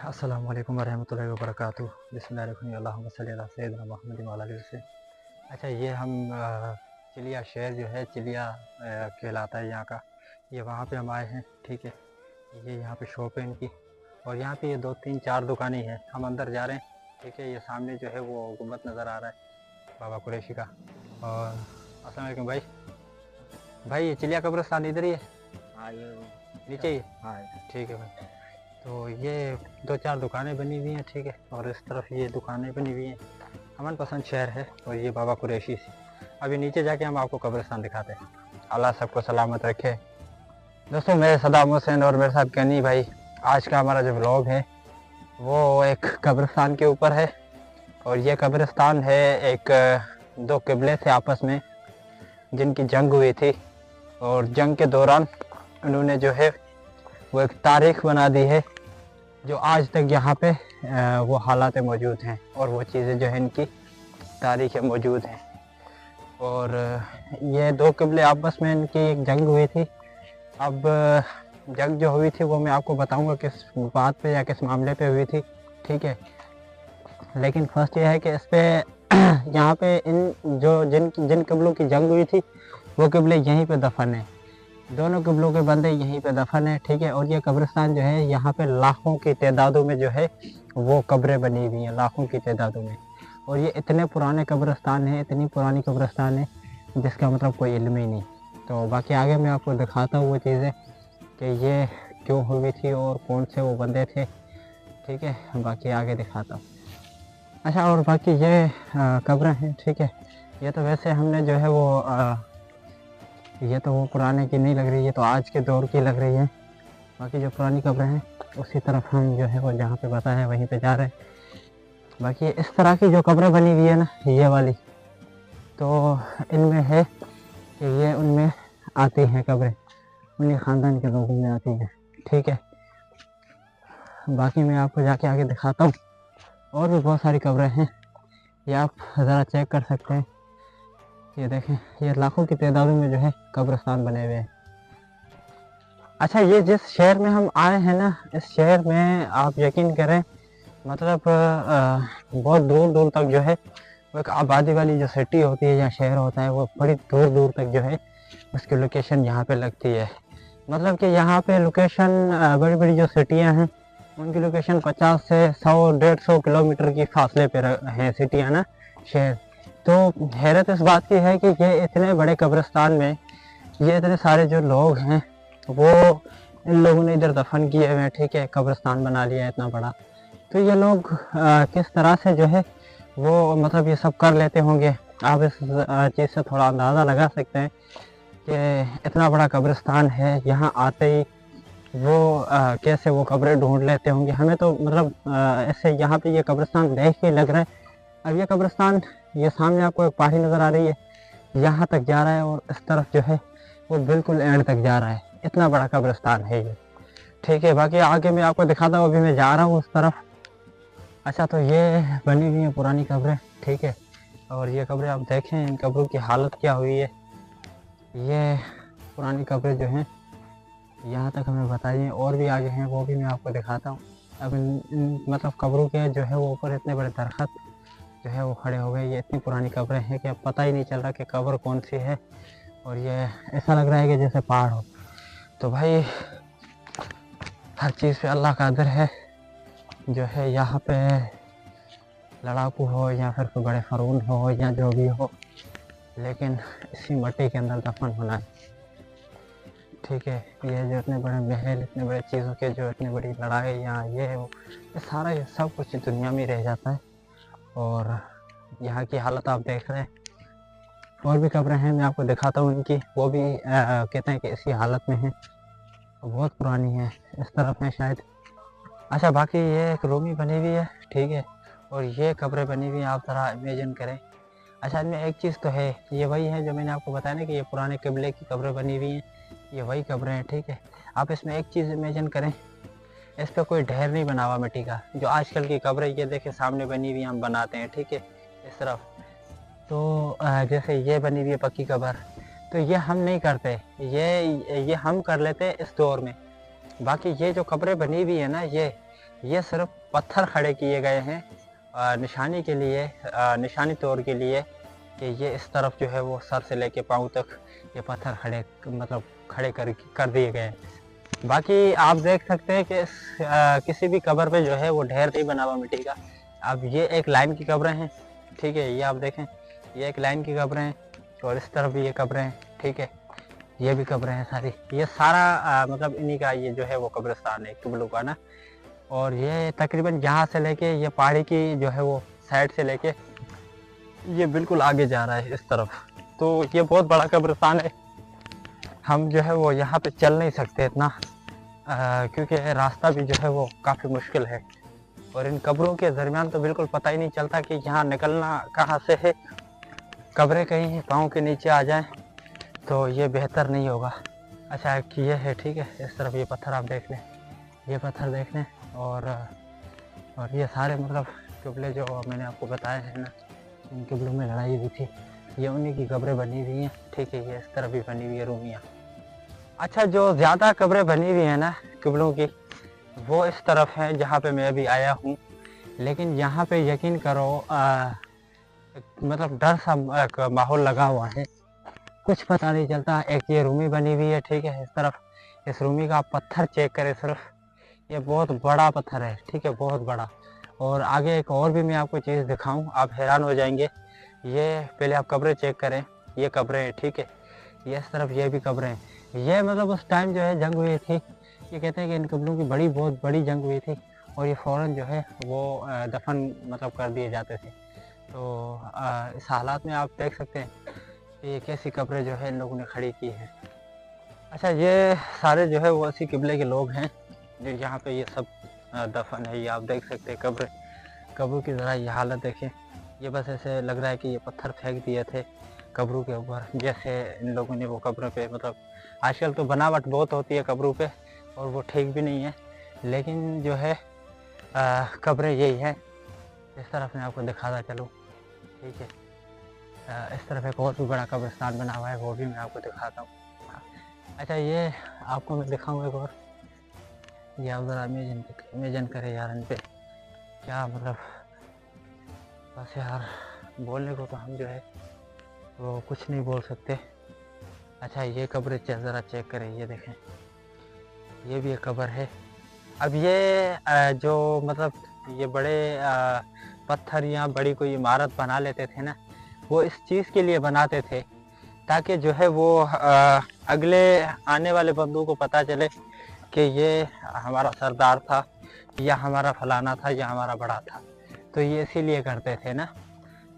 अस्सलामु अलैकुम वरहमतुल्लाहि वबरकातुहू। बिस्मिल्लाहिर्रहमानिर्रहीम। अल्लाहुम्मा सल्लि अला सय्यिदिना मुहम्मद व अला आलिहि वसल्लम। अच्छा, ये हम चिलिया शहर जो है, चिलिया कहलाता है यहाँ का। ये वहाँ पे हम आए हैं, ठीक है। ये यहाँ पे शॉप है इनकी, और यहाँ पे ये 2 3 4 दुकानें हैं। हम अंदर जा रहे हैं, ठीक है। ये सामने जो है वो गुम्बद नज़र आ रहा है बाबा कुरैशी का। और अस्सलाम वालेकुम भाई। भाई ये चिलिया कब्रिस्तान इधर ही है? हाँ, ये नीचे ही? हाँ। ठीक है भाई। तो ये 2 4 दुकानें बनी हुई हैं, ठीक है। और इस तरफ ये दुकानें बनी हुई हैं। अमन पसंद शहर है, और ये बाबा कुरैशी से। अभी नीचे जाके हम आपको कब्रिस्तान दिखाते हैं। अल्लाह सबको सलामत रखे। दोस्तों, मैं सदाम हुसैन और मेरे साथ गनी भाई। आज का हमारा जो व्लॉग है वो एक कब्रिस्तान के ऊपर है। और ये कब्रिस्तान है एक दो किबले थे आपस में, जिनकी जंग हुई थी। और जंग के दौरान उन्होंने जो है वो एक तारीख बना दी है, जो आज तक यहाँ पे वो हालात मौजूद हैं, और वो चीज़ें जो है इनकी तारीखें मौजूद हैं। और ये दो किबले आपस में इनकी एक जंग हुई थी। अब जंग जो हुई थी वो मैं आपको बताऊंगा किस बात पे या किस मामले पे हुई थी, ठीक है। लेकिन फर्स्ट ये है कि इस पे यहाँ पे इन जो जिन किबलों की जंग हुई थी वो किबले यहीं पे दफन है। दोनों किबलों के बंदे यहीं पे दफन है, ठीक है। और ये कब्रिस्तान जो है, यहाँ पे लाखों की तादादों में जो है वो कब्रें बनी हुई हैं, लाखों की तादादों में। और ये इतने पुराने कब्रिस्तान हैं, इतनी पुरानी कब्रिस्तान है जिसका मतलब कोई इल्म ही नहीं। तो बाकी आगे मैं आपको दिखाता हूँ वो चीज़ें कि ये क्यों हुई थी और कौन से वो बंदे थे, ठीक है। बाकी आगे दिखाता हूँ। अच्छा, और बाकी ये कब्रें हैं, ठीक है। ये तो वैसे हमने जो है वो ये तो वो पुराने की नहीं लग रही है, तो आज के दौर की लग रही है। बाकी जो पुरानी कब्रें हैं उसी तरफ हम जो है वो जहाँ पे बताया है वहीं पे जा रहे हैं। बाकी इस तरह की जो कब्रें बनी हुई है ना, ये वाली, तो इनमें है कि ये उनमें आती हैं कब्रें, उन्हीं ख़ानदान के लोगों में आती हैं, ठीक है। बाकी मैं आपको जाके आगे दिखाता हूँ। और भी बहुत सारी कब्रें हैं, ये आप ज़रा चेक कर सकते हैं। ये देखें, ये लाखों की तादाद में जो है कब्रिस्तान बने हुए हैं। अच्छा, ये जिस शहर में हम आए हैं ना, इस शहर में आप यकीन करें, मतलब बहुत दूर दूर तक जो है वो एक आबादी वाली जो सिटी होती है या शहर होता है, वो बड़ी दूर दूर तक जो है उसकी लोकेशन यहाँ पे लगती है। मतलब कि यहाँ पे लोकेशन बड़ी बड़ी जो सिटियाँ हैं उनकी लोकेशन 50 से 100 150 किलोमीटर की फासले पे हैं सिटियाँ ना, शहर। तो हैरत इस बात की है कि ये इतने बड़े कब्रिस्तान में ये इतने सारे जो लोग हैं वो इन लोगों ने इधर दफन किए हुए हैं, ठीक है। कब्रिस्तान बना लिया है इतना बड़ा। तो ये लोग किस तरह से जो है वो मतलब ये सब कर लेते होंगे, आप इस चीज़ से थोड़ा अंदाज़ा लगा सकते हैं कि इतना बड़ा कब्रिस्तान है, यहाँ आते ही वो कैसे वो कब्रें ढूंढ लेते होंगे। हमें तो मतलब ऐसे यहाँ पे ये कब्रिस्तान देख के लग रहा है। अब ये कब्रिस्तान, ये सामने आपको एक पहाड़ी नज़र आ रही है, यहाँ तक जा रहा है, और इस तरफ जो है वो बिल्कुल एंड तक जा रहा है। इतना बड़ा कब्रिस्तान है ये, ठीक है। बाकी आगे मैं आपको दिखाता हूँ, अभी मैं जा रहा हूँ उस तरफ। अच्छा, तो ये बनी हुई है पुरानी कब्रें, ठीक है। और ये कब्रें आप देखें, इन कब्रों की हालत क्या हुई है। ये पुरानी कब्रें जो हैं यहाँ तक हमें बताइए, और भी आगे हैं, वो भी मैं आपको दिखाता हूँ। अब इन मतलब कब्रों के जो है वो ऊपर इतने बड़े दरख्त जो है वो खड़े हो गए। ये इतनी पुरानी कब्रें हैं कि अब पता ही नहीं चल रहा कि कब्र कौन सी है, और ये ऐसा लग रहा है कि जैसे पहाड़ हो। तो भाई हर चीज़ पे अल्लाह कादिर है। जो है यहाँ पे लड़ाकू हो या फिर कोई बड़े फ़ारून हो या जो भी हो, लेकिन इसी मिट्टी के अंदर दफन होना है, ठीक है। ये जो इतने बड़े महल, इतने बड़े चीज़ों के जो इतनी बड़ी लड़ाई या ये वो, ये सारा ये सब कुछ दुनिया में रह जाता है। और यहाँ की हालत आप देख रहे हैं। और भी कब्रें हैं, मैं आपको दिखाता हूँ इनकी, वो भी कहते हैं कि इसी हालत में है, बहुत पुरानी है। इस तरफ है शायद। अच्छा, बाकी ये एक रूम ही बनी हुई है, ठीक है। और ये कब्रें बनी हुई हैं, आप ज़रा इमेजिन करें। अच्छा, इनमें एक चीज़ तो है, ये वही है जो मैंने आपको बताया ना कि ये पुराने किबले की कब्रें बनी हुई हैं, ये वही कब्रें हैं, ठीक है। आप इसमें एक चीज़ इमेजिन करें, इस पर कोई ढेर नहीं बना हुआ मिट्टी का, जो आजकल की कब्रें ये देखें सामने बनी हुई हम बनाते हैं, ठीक है, इस तरफ। तो जैसे ये बनी हुई है पक्की कब्र, तो ये हम नहीं करते, ये हम कर लेते हैं इस दौर में। बाकी ये जो कब्रें बनी हुई है ना, ये ये सिर्फ पत्थर खड़े किए गए हैं निशानी के लिए, निशानी तौर के लिए कि ये इस तरफ जो है वो सर से लेके पाँव तक ये पत्थर खड़े मतलब खड़े कर दिए गए हैं। बाकी आप देख सकते हैं कि किसी भी कब्र पे जो है वो ढेर नहीं बना हुआ मिट्टी का। अब ये एक लाइन की कब्रें हैं, ठीक है, ये आप देखें, ये एक लाइन की कब्रें हैं और इस तरफ भी ये कब्रें हैं, ठीक है, ये भी कब्रें हैं सारी। ये सारा मतलब इन्हीं का ये जो है वो कब्रिस्तान है किबलू का ना। और ये तकरीबन यहाँ से लेके ये पहाड़ी की जो है वो साइड से लेके ये बिल्कुल आगे जा रहा है इस तरफ। तो ये बहुत बड़ा कब्रिस्तान है। हम जो है वो यहाँ पे चल नहीं सकते इतना, क्योंकि रास्ता भी जो है वो काफ़ी मुश्किल है। और इन कब्रों के दरमियान तो बिल्कुल पता ही नहीं चलता कि यहाँ निकलना कहाँ से है। कब्रें कहीं पाँव के नीचे आ जाएं तो ये बेहतर नहीं होगा। अच्छा कि ये है, ठीक है, इस तरफ ये पत्थर आप देख लें, ये पत्थर देख लें। और ये सारे मतलब किबले जो मैंने आपको बताए हैं ना, इन किबलों में लड़ाई हुई थी, ये उन्हीं की कब्रें बनी हुई हैं, ठीक है। ये इस तरफ भी बनी हुई है रूमियाँ। अच्छा, जो ज़्यादा कब्रें बनी हुई हैं ना किबलों की, वो इस तरफ हैं जहाँ पे मैं अभी आया हूँ। लेकिन यहाँ पे यकीन करो मतलब डर सा माहौल लगा हुआ है, कुछ पता नहीं चलता। एक ये रूमी बनी हुई है, ठीक है, इस तरफ। इस रूमी का आप पत्थर चेक करें सिर्फ, ये बहुत बड़ा पत्थर है, ठीक है, बहुत बड़ा। और आगे एक और भी मैं आपको चीज़ दिखाऊं, आप हैरान हो जाएंगे। ये पहले आप कब्रें चेक करें, ये कब्रें हैं, ठीक है, ये इस तरफ ये भी कब्रें हैं। ये मतलब उस टाइम जो है जंग हुई थी, ये कहते हैं कि इन कब्रों की बहुत बड़ी जंग हुई थी और ये फ़ौरन जो है वो दफन मतलब कर दिए जाते थे। तो इस हालात में आप देख सकते हैं कि ये कैसी कब्रें जो है इन लोगों ने खड़ी की है। अच्छा, ये सारे जो है वो इसी किबले के लोग हैं जो यहाँ पे ये सब दफन है। ये आप देख सकते हैं कब्रों की ज़रा ये हालत देखें। ये बस ऐसे लग रहा है कि ये पत्थर फेंक दिए थे कब्रों के ऊपर, जैसे इन लोगों ने वो कब्रों पे मतलब आजकल तो बनावट बहुत होती है कब्रों पे और वो ठीक भी नहीं है, लेकिन जो है कब्रें यही हैं। इस तरफ मैं आपको दिखाता चलूँ, ठीक है, इस तरफ एक और भी बड़ा कब्रिस्तान बना हुआ है, वो भी मैं आपको दिखाता हूँ। अच्छा, ये आपको मैं दिखाऊँ एक और, ये आप ज़रा इमेजिन करें यार, इन पे क्या मतलब, बस यार बोलने को तो हम जो है वो कुछ नहीं बोल सकते। अच्छा, ये कब्र ज़रा चेक करें, ये देखें, ये भी एक कब्र है। अब ये जो मतलब ये बड़े पत्थर या बड़ी कोई इमारत बना लेते थे ना, वो इस चीज़ के लिए बनाते थे ताकि जो है वो अगले आने वाले बंदों को पता चले कि ये हमारा सरदार था या हमारा फलाना था या हमारा बड़ा था। तो ये इसीलिए करते थे ना।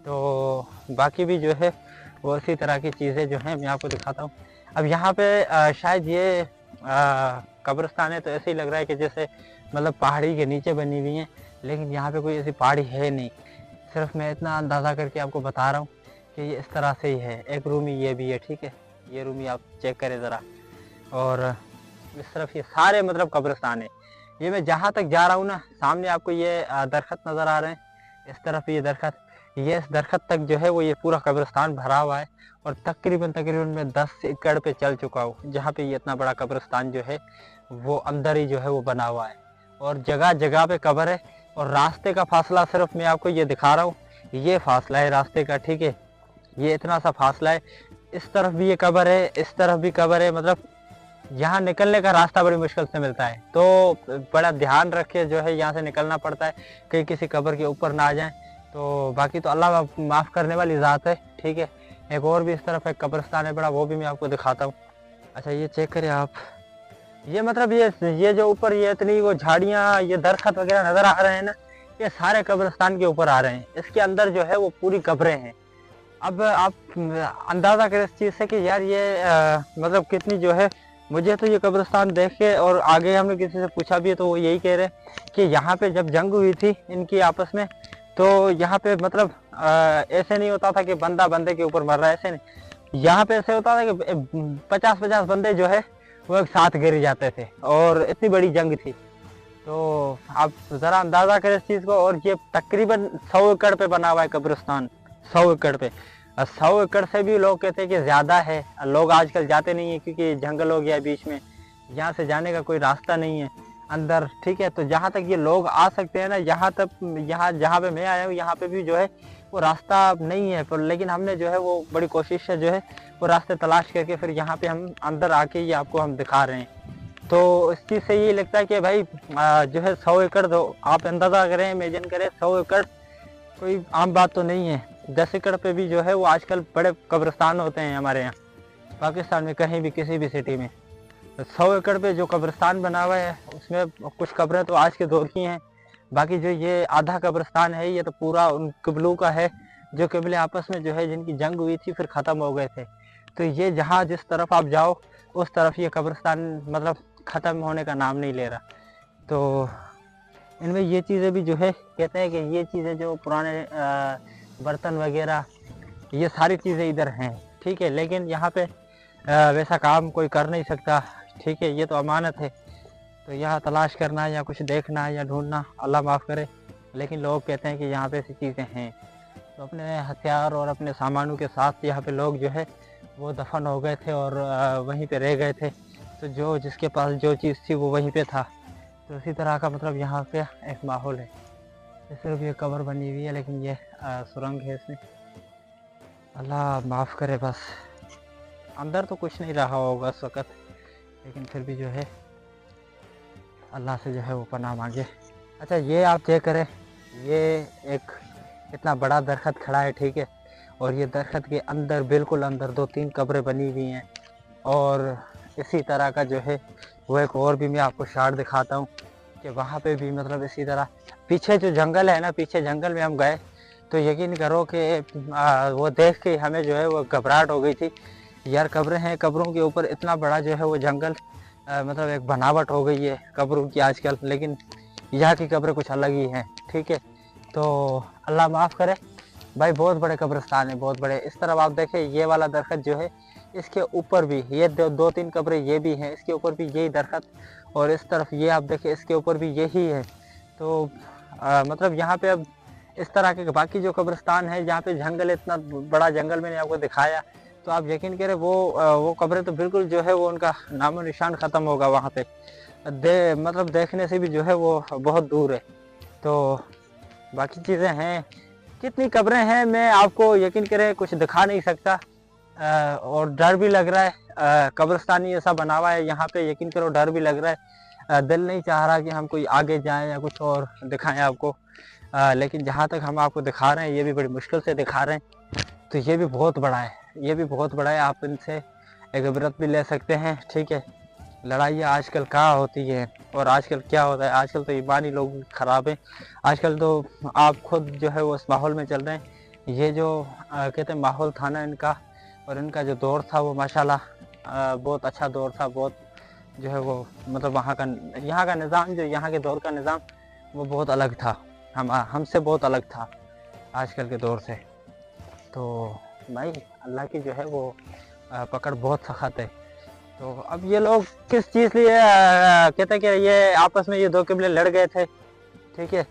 तो बाकी भी जो है वो इसी तरह की चीज़ें जो हैं मैं आपको दिखाता हूँ। अब यहाँ पे शायद ये कब्रिस्तान है तो ऐसे ही लग रहा है कि जैसे मतलब पहाड़ी के नीचे बनी हुई हैं, लेकिन यहाँ पे कोई ऐसी पहाड़ी है नहीं। सिर्फ मैं इतना अंदाज़ा करके आपको बता रहा हूँ कि ये इस तरह से ही है। एक रूमी ये भी है, ठीक है, ये रूमी आप चेक करें ज़रा। और इस तरफ ये सारे मतलब कब्रिस्तान है। ये मैं जहाँ तक जा रहा हूँ ना, सामने आपको ये दरख्त नज़र आ रहे हैं, इस तरफ ये दरख्त, ये इस दरख्त तक जो है वो ये पूरा कब्रिस्तान भरा हुआ है। और तकरीबन मैं 10 एकड़ पे चल चुका हूँ, जहाँ पे ये इतना बड़ा कब्रिस्तान जो है वो अंदर ही जो है वो बना हुआ है। और जगह जगह पे कब्र है। और रास्ते का फासला सिर्फ मैं आपको ये दिखा रहा हूँ, ये फासला है रास्ते का, ठीक है, ये इतना सा फासला है। इस तरफ भी ये कब्र है, इस तरफ भी कब्र है, मतलब यहाँ निकलने का रास्ता बड़ी मुश्किल से मिलता है। तो बड़ा ध्यान रख के जो है यहाँ से निकलना पड़ता है, कहीं किसी कब्र के ऊपर ना आ जाए। तो बाकी तो अल्लाह माफ़ करने वाली ज़ात है, ठीक है। एक और भी इस तरफ एक कब्रिस्तान है बड़ा, वो भी मैं आपको दिखाता हूँ। अच्छा, ये चेक करें आप, ये मतलब ये जो ऊपर ये इतनी वो झाड़ियाँ, ये दरख्त वगैरह नज़र आ रहे हैं ना, ये सारे कब्रिस्तान के ऊपर आ रहे हैं। इसके अंदर जो है वो पूरी कब्रें हैं। अब आप अंदाज़ा करें इस चीज़ से कि यार ये मतलब कितनी जो है, मुझे तो ये कब्रिस्तान देख के, और आगे हमने किसी से पूछा भी है तो वो यही कह रहे कि यहाँ पे जब जंग हुई थी इनकी आपस में, तो यहाँ पे मतलब ऐसे नहीं होता था कि बंदा बंदे के ऊपर मर रहा है, ऐसे नहीं। यहाँ पे ऐसे होता था कि 50-50 बंदे जो है वो एक साथ गिर जाते थे, और इतनी बड़ी जंग थी। तो आप ज़रा अंदाज़ा करें इस चीज़ को। और ये तकरीबन 100 एकड़ पे बना हुआ है कब्रिस्तान, 100 एकड़ पे। 100 एकड़ से भी लोग कहते हैं कि ज़्यादा है। लोग आजकल जाते नहीं है क्योंकि जंगल हो गया है बीच में, यहाँ से जाने का कोई रास्ता नहीं है। अंदर, ठीक है। तो जहाँ तक ये लोग आ सकते हैं ना, यहाँ तक, यहाँ जहाँ पे मैं आया हूँ यहाँ पे भी जो है वो रास्ता नहीं है, पर लेकिन हमने जो है वो बड़ी कोशिश से जो है वो रास्ते तलाश करके फिर यहाँ पे हम अंदर आके ये आपको हम दिखा रहे हैं। तो इस चीज़ से ये लगता है कि भाई जो है 100 एकड़, तो आप अंदाज़ा करें, इमेजिन करें 100 एकड़ कोई आम बात तो नहीं है। 10 एकड़ पे भी जो है वो आजकल बड़े कब्रिस्तान होते हैं हमारे यहाँ पाकिस्तान में, कहीं भी किसी भी सिटी में। 100 एकड़ पे जो कब्रिस्तान बना हुआ है उसमें कुछ कब्रें तो आज के दौर की हैं, बाकी जो ये आधा कब्रिस्तान है ये तो पूरा उन कबीलों का है जो कबीले आपस में जो है जिनकी जंग हुई थी फिर ख़त्म हो गए थे। तो ये जहाँ जिस तरफ आप जाओ उस तरफ ये कब्रिस्तान मतलब ख़त्म होने का नाम नहीं ले रहा। तो इनमें ये चीज़ें भी जो है कहते हैं कि ये चीज़ें जो पुराने बर्तन वगैरह ये सारी चीज़ें इधर हैं, ठीक है। लेकिन यहाँ पे वैसा काम कोई कर नहीं सकता, ठीक है। ये तो अमानत है, तो यहाँ तलाश करना या कुछ देखना या ढूंढना अल्लाह माफ़ करे, लेकिन लोग कहते हैं कि यहाँ पे ऐसी चीज़ें हैं। तो अपने हथियार और अपने सामानों के साथ यहाँ पे लोग जो है वो दफन हो गए थे और वहीं पे रह गए थे। तो जो जिसके पास जो चीज़ थी वो वहीं पे था। तो इसी तरह का मतलब यहाँ पे एक माहौल है। सिर्फ ये कब्र बनी हुई है, लेकिन ये सुरंग है इसमें। अल्लाह माफ़ करे बस। अंदर तो कुछ नहीं रहा होगा इस वक्त, लेकिन फिर भी जो है अल्लाह से जो है वो पनाह मांगे। अच्छा, ये आप चेक करें, ये एक इतना बड़ा दरख्त खड़ा है, ठीक है। और ये दरख्त के अंदर, बिल्कुल अंदर 2-3 कब्रें बनी हुई हैं। और इसी तरह का जो है वो एक और भी मैं आपको शार्ट दिखाता हूँ कि वहाँ पे भी मतलब इसी तरह पीछे जो जंगल है ना, पीछे जंगल में हम गए तो यकीन करो कि वो देख के हमें जो है वो घबराहट हो गई थी। यार कब्रें हैं, कब्रों के ऊपर इतना बड़ा जो है वो जंगल, मतलब एक बनावट हो गई है कब्रों की आजकल, लेकिन यहाँ की कब्रें कुछ अलग ही हैं, ठीक है। तो अल्लाह माफ़ करे भाई, बहुत बड़े कब्रिस्तान है, बहुत बड़े। इस तरफ आप देखें, ये वाला दरख्त जो है इसके ऊपर भी ये 2-3 कब्रें ये भी हैं, इसके ऊपर भी यही दरख्त, और इस तरफ ये आप देखें इसके ऊपर भी यही है। तो मतलब यहाँ पे अब इस तरह के बाकी जो कब्रिस्तान है जहाँ पे जंगल, इतना बड़ा जंगल मैंने आपको दिखाया, तो आप यकीन करें वो कब्रें तो बिल्कुल जो है वो उनका नामो निशान ख़त्म होगा वहाँ पे। मतलब देखने से भी जो है वो बहुत दूर है। तो बाकी चीज़ें हैं, कितनी कब्रें हैं मैं आपको यकीन करें कुछ दिखा नहीं सकता। और डर भी लग रहा है, कब्रिस्तान ही ऐसा बना हुआ है यहाँ पे, यकीन करो डर भी लग रहा है। दिल नहीं चाह रहा कि हम कोई आगे जाएं या कुछ और दिखाएं आपको, लेकिन जहाँ तक हम आपको दिखा रहे हैं ये भी बड़ी मुश्किल से दिखा रहे हैं। तो ये भी बहुत बड़ा है, ये भी बहुत बड़ा है, आप इनसे एक इबरत भी ले सकते हैं, ठीक है। लड़ाइयाँ आजकल कहाँ होती है और आजकल क्या होता है, आजकल तो ईमानी लोग ख़राब हैं। आजकल तो आप खुद जो है वो इस माहौल में चल रहे हैं। ये जो कहते हैं माहौल था ना इनका, और इनका जो दौर था वो माशाल्लाह बहुत अच्छा दौर था, बहुत जो है वो मतलब यहाँ का निज़ाम, जो यहाँ के दौर का निज़ाम वो बहुत अलग था, हमसे बहुत अलग था आजकल के दौर से। तो भाई अल्लाह की जो है वो पकड़ बहुत सख्त है। तो अब ये लोग किस चीज़ लिए कहते हैं कि ये आपस में ये 2 कबीले लड़ गए थे, ठीक है।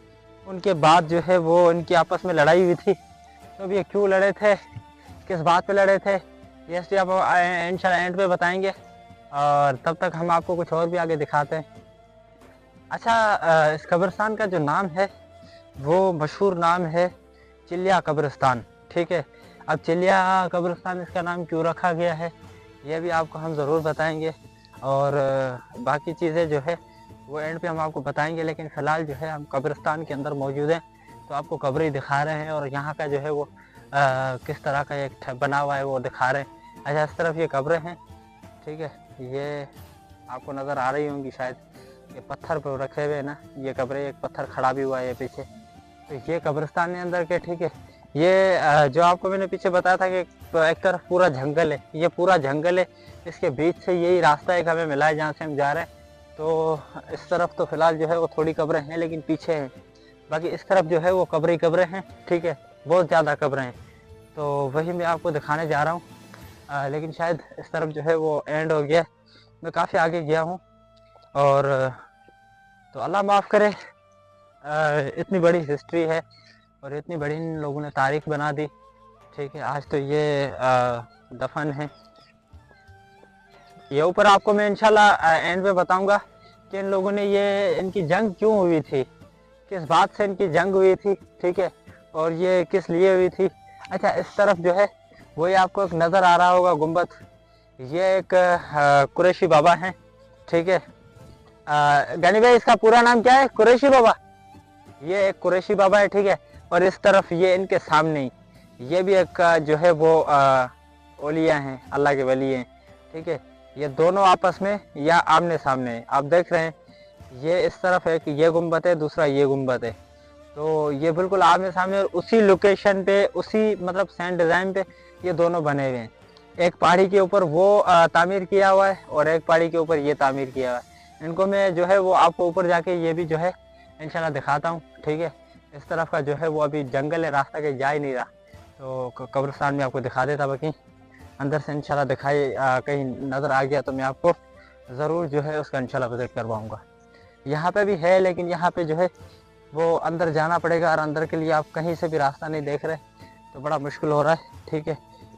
उनके बाद जो है वो इनकी आपस में लड़ाई हुई थी। तो अब ये क्यों लड़े थे, किस बात पे लड़े थे, ये इसलिए आप इंशाल्लाह एंड पे बताएंगे, और तब तक हम आपको कुछ और भी आगे दिखाते हैं। अच्छा, इस कब्रिस्तान का जो नाम है वो मशहूर नाम है चिलिया कब्रिस्तान, ठीक है। अब चिलिया कब्रिस्तान इसका नाम क्यों रखा गया है ये भी आपको हम ज़रूर बताएंगे, और बाकी चीज़ें जो है वो एंड पे हम आपको बताएंगे। लेकिन फ़िलहाल जो है हम कब्रिस्तान के अंदर मौजूद हैं, तो आपको कब्रें दिखा रहे हैं और यहाँ का जो है वो किस तरह का एक बना हुआ है वो दिखा रहे हैं। अच्छा, इस तरफ ये कब्रें हैं, ठीक है, ये आपको नज़र आ रही होंगी शायद, ये पत्थर पर रखे हुए हैं ना ये कब्रें, एक पत्थर खड़ा भी हुआ है ये पीछे। तो ये कब्रिस्तान के अंदर के, ठीक है। ये जो आपको मैंने पीछे बताया था कि एक तरफ पूरा जंगल है, ये पूरा जंगल है, इसके बीच से यही रास्ता एक हमें मिला है जहाँ से हम जा रहे हैं। तो इस तरफ तो फ़िलहाल जो है वो थोड़ी कब्रें हैं लेकिन पीछे हैं, बाकी इस तरफ जो है वो कब्रें हैं, ठीक है, बहुत ज़्यादा कब्रें हैं। तो वही मैं आपको दिखाने जा रहा हूँ, लेकिन शायद इस तरफ जो है वो एंड हो गया, मैं काफ़ी आगे गया हूँ। और तो अल्लाह माफ़ करे, इतनी बड़ी हिस्ट्री है और इतनी बड़ी इन लोगों ने तारीख बना दी, ठीक है। आज तो ये दफन है, ये ऊपर आपको मैं इंशाल्लाह एंड पे बताऊंगा कि इन लोगों ने ये इनकी जंग क्यों हुई थी, किस बात से इनकी जंग हुई थी, ठीक है, और ये किस लिए हुई थी। अच्छा, इस तरफ जो है वही आपको एक नज़र आ रहा होगा गुम्बद, ये एक कुरैशी बाबा हैं, ठीक है। गनी भाई, इसका पूरा नाम क्या है? कुरैशी बाबा। ये एक कुरैशी बाबा है, ठीक है। और इस तरफ ये इनके सामने ही ये भी एक जो है वो औलिया हैं, अल्लाह के वली हैं, ठीक है। ये दोनों आपस में या आमने सामने हैं, आप देख रहे हैं। ये इस तरफ एक ये गुम्बद है, दूसरा ये गुम्बद है, तो ये बिल्कुल आमने सामने, और उसी लोकेशन पे, उसी मतलब सेम डिज़ाइन पे ये दोनों बने हुए हैं। एक पहाड़ी के ऊपर वो तामीर किया हुआ है और एक पहाड़ी के ऊपर ये तामीर किया हुआ है। इनको मैं जो है वो आपको ऊपर जाके ये भी जो है इंशाल्लाह दिखाता हूँ, ठीक है। इस तरफ का जो है वो अभी जंगल है, रास्ता कहीं जा ही नहीं रहा, तो कब्रिस्तान में आपको दिखा देता, बाकी अंदर से इंशाल्लाह दिखाई कहीं नज़र आ गया तो मैं आपको ज़रूर जो है उसका इंशाल्लाह विज़िट करवाऊँगा। यहाँ पे भी है, लेकिन यहाँ पे जो है वो अंदर जाना पड़ेगा, और अंदर के लिए आप कहीं से भी रास्ता नहीं देख रहे, तो बड़ा मुश्किल हो रहा है, ठीक है।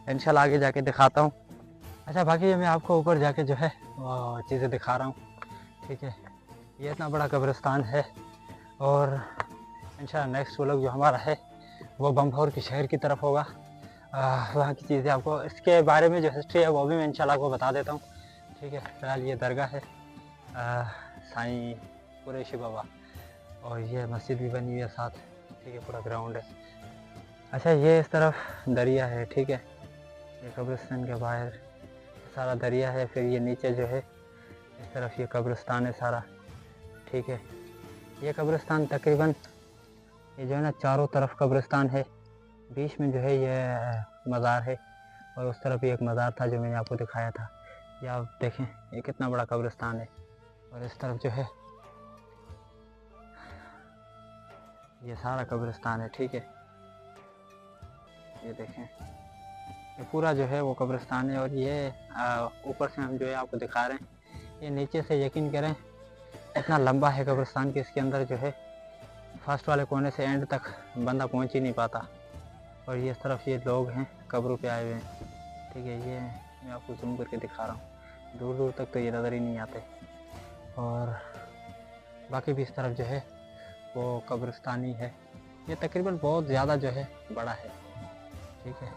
इंशाल्लाह आगे जाके दिखाता हूँ। अच्छा, बाकी मैं आपको ऊपर जाके जो है वो चीज़ें दिखा रहा हूँ, ठीक है। ये इतना बड़ा कब्रिस्तान है, और इंशाल्लाह नेक्स्ट व्लॉग जो हमारा है वो बम्भौर की शहर की तरफ होगा। वहाँ की चीज़ें आपको, इसके बारे में जो हिस्ट्री है वो भी मैं इंशाल्लाह आपको बता देता हूँ, ठीक है। फिलहाल ये दरगाह है साईं कुरैशी बाबा, और ये मस्जिद भी बनी हुई है साथ, ठीक है, पूरा ग्राउंड है। अच्छा, ये इस तरफ दरिया है, ठीक है। ये कब्रिस्तान के बाहर सारा दरिया है, फिर ये नीचे जो है इस तरफ ये कब्रिस्तान है सारा, ठीक है। ये कब्रिस्तान तकरीबन ये जो है ना चारों तरफ कब्रिस्तान है, बीच में जो है ये मज़ार है, और उस तरफ भी एक मज़ार था जो मैंने आपको दिखाया था। ये आप देखें, ये कितना बड़ा कब्रिस्तान है, और इस तरफ जो है ये सारा कब्रिस्तान है, ठीक है। ये देखें, ये पूरा जो है वो कब्रिस्तान है, और ये ऊपर से हम जो है आपको दिखा रहे हैं। ये नीचे से यकीन करें इतना लंबा है कब्रिस्तान कि इसके अंदर जो है फर्स्ट वाले कोने से एंड तक बंदा पहुंच ही नहीं पाता। और ये इस तरफ ये लोग हैं कब्रों पे आए हुए हैं, ठीक है। ये मैं आपको जूम करके दिखा रहा हूँ, दूर दूर तक तो ये नज़र ही नहीं आते। और बाकी भी इस तरफ जो है वो कब्रिस्तानी है। ये तकरीबन बहुत ज़्यादा जो है बड़ा है, ठीक है।